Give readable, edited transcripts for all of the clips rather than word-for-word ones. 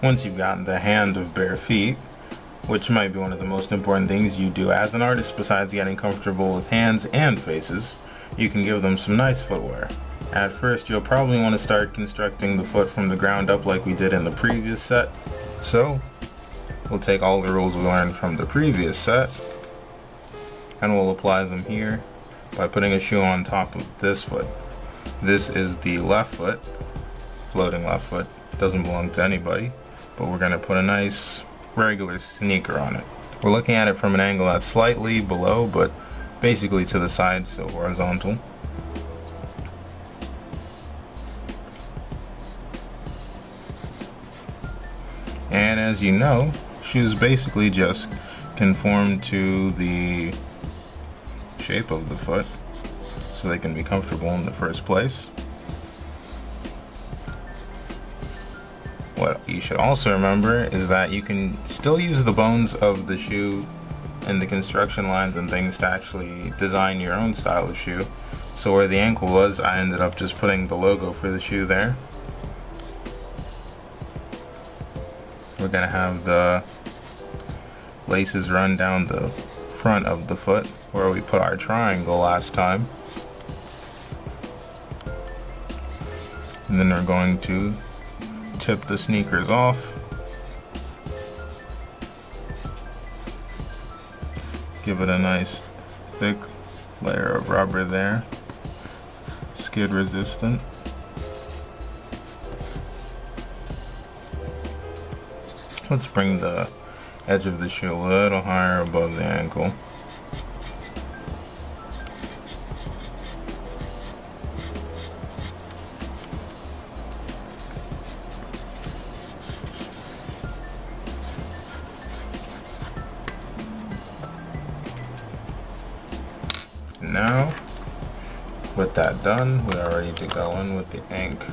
Once you've gotten the hand of bare feet, which might be one of the most important things you do as an artist besides getting comfortable with hands and faces, you can give them some nice footwear. At first you'll probably want to start constructing the foot from the ground up like we did in the previous set. So we'll take all the rules we learned from the previous set and we'll apply them here by putting a shoe on top of this foot. This is the left foot, floating left foot, doesn't belong to anybody, but we're going to put a nice regular sneaker on it. We're looking at it from an angle that's slightly below, but basically to the side, so horizontal. And as you know, shoes basically just conform to the shape of the foot so they can be comfortable in the first place. What you should also remember is that you can still use the bones of the shoe and the construction lines and things to actually design your own style of shoe. So where the ankle was, I ended up just putting the logo for the shoe there. We're going to have the laces run down the front of the foot where we put our triangle last time. And then we're going to tip the sneakers off, give it a nice thick layer of rubber there, skid resistant. Let's bring the edge of the shoe a little higher above the ankle. Now, with that done, we are ready to go in with the ink.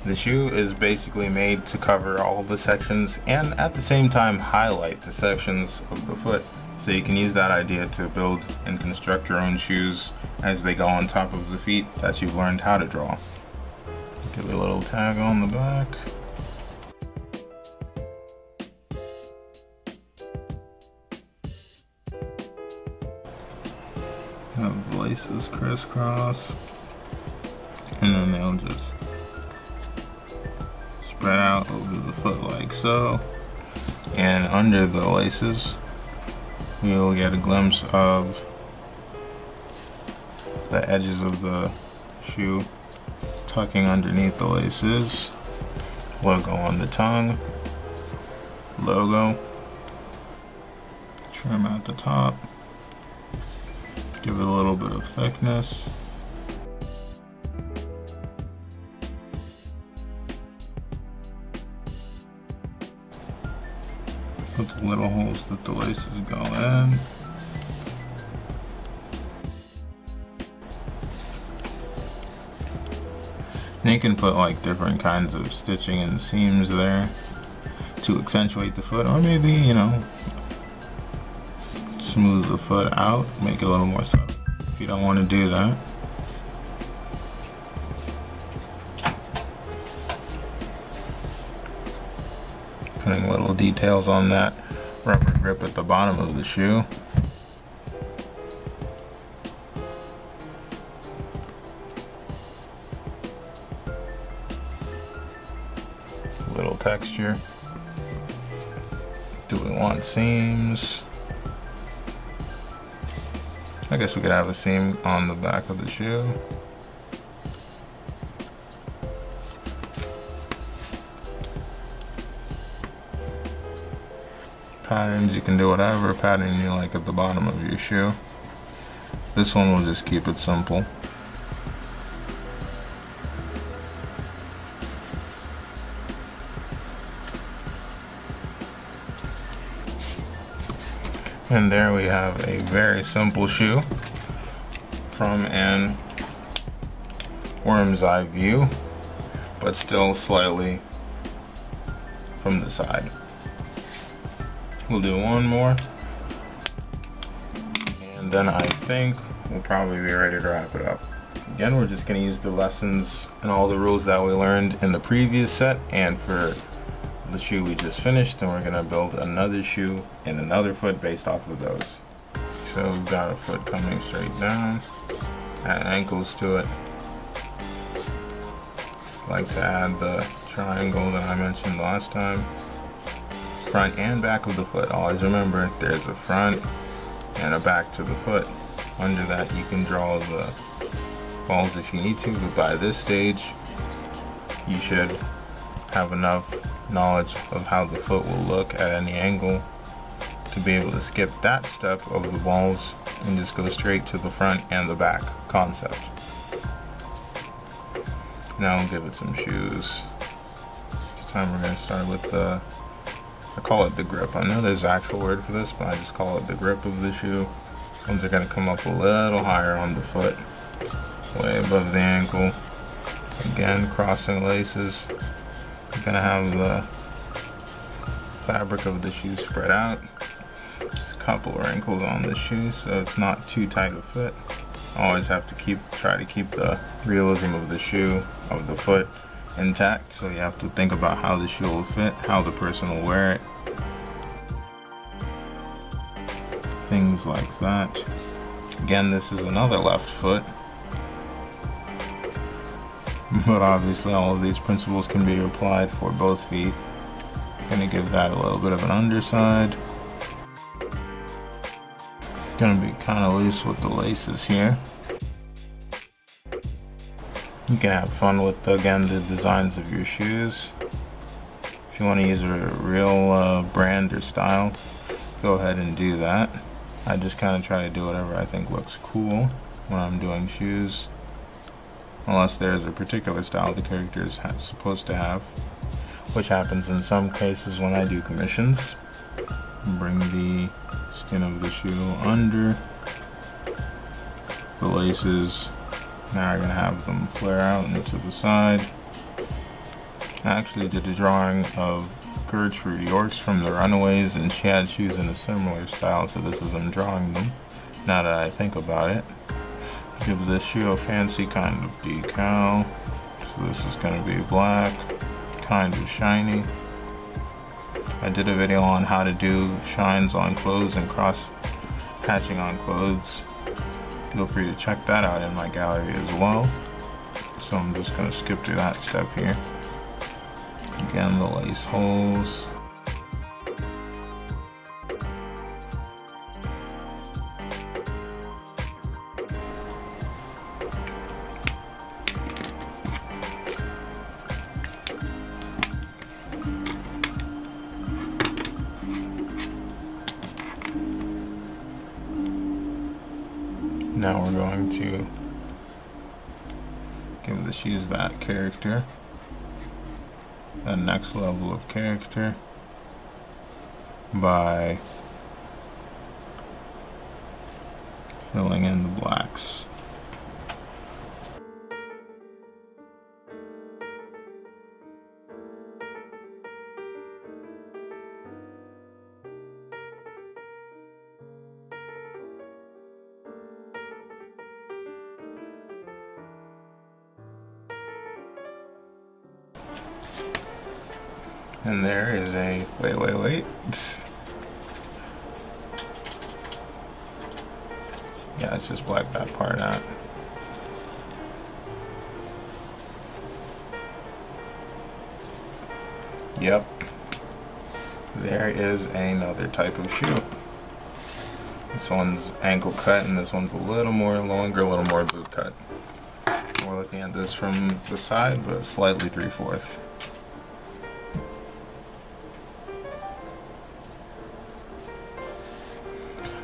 The shoe is basically made to cover all the sections and at the same time highlight the sections of the foot, so you can use that idea to build and construct your own shoes as they go on top of the feet that you've learned how to draw. Give it a little tag on the back. Have the laces crisscross, and then they'll just spread out over the foot like so. And under the laces, we'll get a glimpse of the edges of the shoe tucking underneath the laces. Logo on the tongue, logo, trim at the top. Give it a little bit of thickness. Put the little holes that the laces go in. And you can put like different kinds of stitching and seams there to accentuate the foot, or maybe, you know, smooth the foot out, make it a little more subtle if you don't want to do that. Putting little details on that rubber grip at the bottom of the shoe. Little texture. Do we want seams? I guess we could have a seam on the back of the shoe. Patterns, you can do whatever pattern you like at the bottom of your shoe. This one will just keep it simple. And there we have a very simple shoe from an worm's eye view, but still slightly from the side. We'll do one more, and then I think we'll probably be ready to wrap it up. Again, we're just going to use the lessons and all the rules that we learned in the previous set and for the shoe we just finished, and we're going to build another shoe and another foot based off of those. So we've got a foot coming straight down, add ankles to it. Like to add the triangle that I mentioned last time. Front and back of the foot. Always remember there's a front and a back to the foot. Under that you can draw the balls if you need to, but by this stage you should have enough knowledge of how the foot will look at any angle to be able to skip that step of the balls and just go straight to the front and the back concept. Now we'll give it some shoes. This time we're going to start with the, I call it the grip. I know there's an actual word for this, but I just call it the grip of the shoe. Ones are going to come up a little higher on the foot, way above the ankle. Again, crossing laces. You're going to have the fabric of the shoe spread out. Just a couple of wrinkles on the shoe so it's not too tight a fit. Always have to try to keep the realism of the shoe, of the foot, intact. So you have to think about how the shoe will fit, how the person will wear it. Things like that. Again, this is another left foot. But obviously all of these principles can be applied for both feet. Gonna give that a little bit of an underside. Gonna be kind of loose with the laces here. You can have fun with, again, the designs of your shoes. If you want to use a real brand or style, go ahead and do that. I just kind of try to do whatever I think looks cool when I'm doing shoes, unless there's a particular style the character is supposed to have, which happens in some cases when I do commissions. Bring the skin of the shoe under the laces. Now I'm going to have them flare out into the side. I actually did a drawing of Gertrude Yorks from the Runaways, and she had shoes in a similar style, so this is I'm drawing them now that I think about it. Give this shoe a fancy kind of decal. So this is going to be black, kind of shiny. I did a video on how to do shines on clothes and cross hatching on clothes. Feel free to check that out in my gallery as well. So I'm just going to skip through that step here. Again, the lace holes. Now we're going to give the shoes that character, that next level of character, by filling in the blacks. And there is a, wait. Yeah, let's just black that part out. Yep. There is another type of shoe. This one's ankle cut and this one's a little more longer, a little more boot cut. We're looking at this from the side, but slightly 3/4.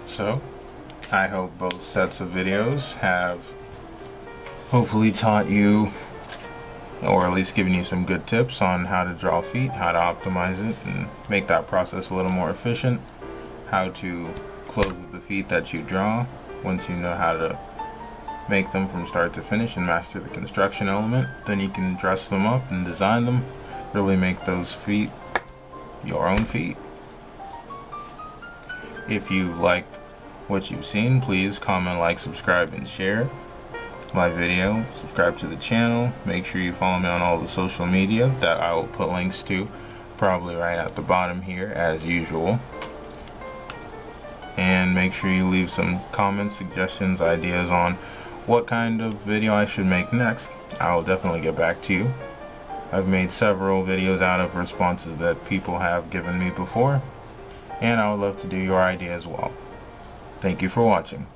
So, I hope both sets of videos have hopefully taught you, or at least given you some good tips on how to draw feet, how to optimize it and make that process a little more efficient, how to close the feet that you draw once you know how to make them from start to finish and master the construction element. Then you can dress them up and design them, really make those feet your own feet. If you liked what you've seen, please comment, like, subscribe, and share my video. Subscribe to the channel. Make sure you follow me on all the social media that I will put links to probably right at the bottom here as usual. And make sure you leave some comments, suggestions, ideas on what kind of video I should make next. I will definitely get back to you. I've made several videos out of responses that people have given me before, and I would love to do your idea as well. Thank you for watching.